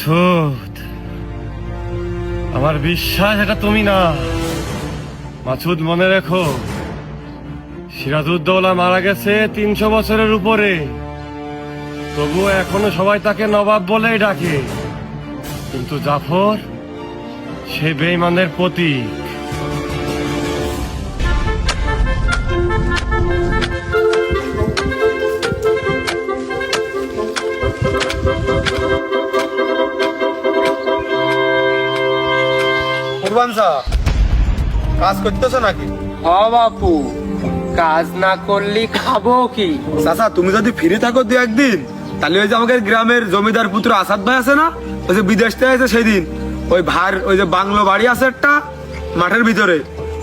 মাসুদ, আমার বিশ্বাস এটা তুমি না। মাসুদ, মনে রেখো, সিরাজউদ্দৌলা মারা গেছে 300 বছরের উপরে, তবুও এখনো সবাই তাকে নবাব বলেই ডাকে। কিন্তু জাফর সে বেঈমানের প্রতীক। কাজ করতেছো নাকি? বাপু, কাজ না করলে খাবো কি? চাচা, তুমি যদি ফিরে থাকো দু একদিন, তাহলে ওই যে আমাদের গ্রামের জমিদার পুত্র আসাদ ভাই আছে না, ওই যে বিদেশ থেকে আছে সেদিন, ওই ভার ওই যে বাংলো বাড়ি আছে একটা মাঠের ভিতরে,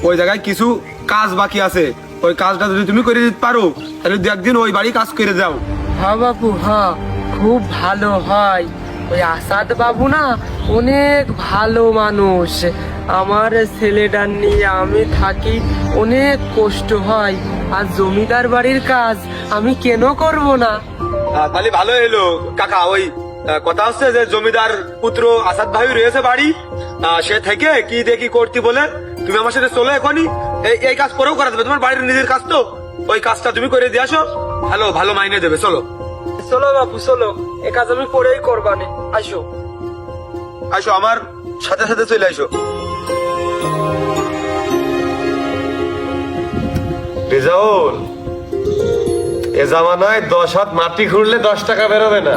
ওই জায়গায় কিছু কাজ বাকি আছে। ওই কাজটা যদি তুমি করে দিতে পারো, তাহলে দু একদিন ওই বাড়ি কাজ করে যাও। হ্যাঁ বাপু, হ্যাঁ, খুব ভালো হয়। ওই আসাদ বাবু না অনেক ভালো মানুষ। আমার ছেলেটার নিয়ে আমি থাকি, অনেক কষ্ট হয়। আর জমিদার বাড়ির কাজ আমি কেন করব না? তাহলে ভালো এলো কাকা। ওই কথা হচ্ছে যে জমিদার পুত্র আসাদ ভাই রয়েছে বাড়ি, সে থেকে কি দেখি করতে বলে তুমি আমার সাথে চলো এখনই। এই কাজ পরেও করা দেবে, তোমার বাড়ির নিজের কাজ তো, ওই কাজটা তুমি করে দিয়ে আসো, ভালো ভালো মাইনে দেবে। চলো চলো বাপু, চলো, এ কাজ আমি পরেই করবানে। আসো আসো, আমার সাথে সাথে চলে আসো। রেজাউল, এ জামানায় 10 হাত মাটি খুঁড়লে 10 টাকা বেরোবে না।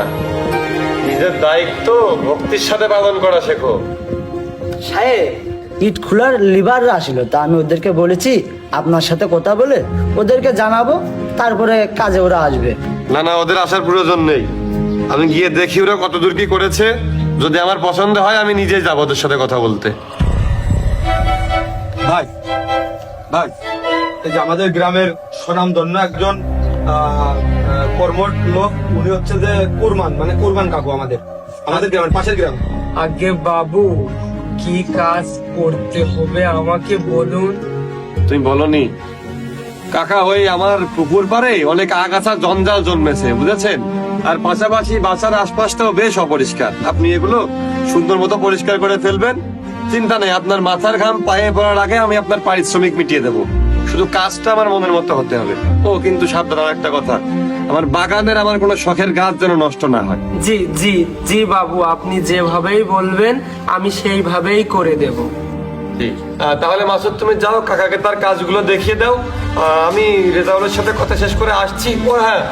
নিজের দায়িত্ব ভক্তির সাথে পালন করা শেখো। সাহেব, ইট খোলার লিভার আসলো, তা আমি ওদেরকে বলেছি আপনার সাথে কথা বলে ওদেরকে জানাবো, তারপরে কাজে ওরা আসবে। না না, ওদের আসার প্রয়োজন নেই। আমি গিয়ে দেখি ওরা কত দূর কি করেছে। যদি আমার পছন্দ হয় আমি নিজেই যাবো ওদের সাথে কথা বলতে। ভাই ভাই, এই যে আমাদের গ্রামের স্বনামধন্য একজন কর্মঠ লোক, উনি হচ্ছে যে কুরবান, মানে কুরবান কাকু, আমাদের আমাদের গ্রামের পাশের গ্রাম। আগে বাবু, কি কাজ করতে হবে আমাকে বলুন। তুমি বলনি কাকা, ওই আমার পুকুর পাড়ে অনেক আগাছা জঞ্জাল জন্মেছে, বুঝেছেন? আর পাশাপাশি বাসার আশপাশটাও বেশ অপরিষ্কার। আপনি এগুলো সুন্দর মতো পরিষ্কার করে ফেলবেন, চিন্তা নেই। আপনার মাথার ঘাম পায়ে পড়ার আগে আমি আপনার পারিশ্রমিক মিটিয়ে দেবো। শুধু কাজটা আমার মনের মতো হতে হবে। ও কিন্তু সাবধান, আর একটা কথা, আমার বাগানের আমার কোনো শখের গাছ যেন নষ্ট না হয়। জি জি জি বাবু, আপনি যেভাবেই বলবেন আমি সেইভাবেই করে দেব। তাহলে মাসুদ, তুমি যাও, কাকাকে তার কাজগুলো দেখিয়ে দাও। আমি রেজাউলের সাথে কথা শেষ করে আসছি। ও হ্যাঁ,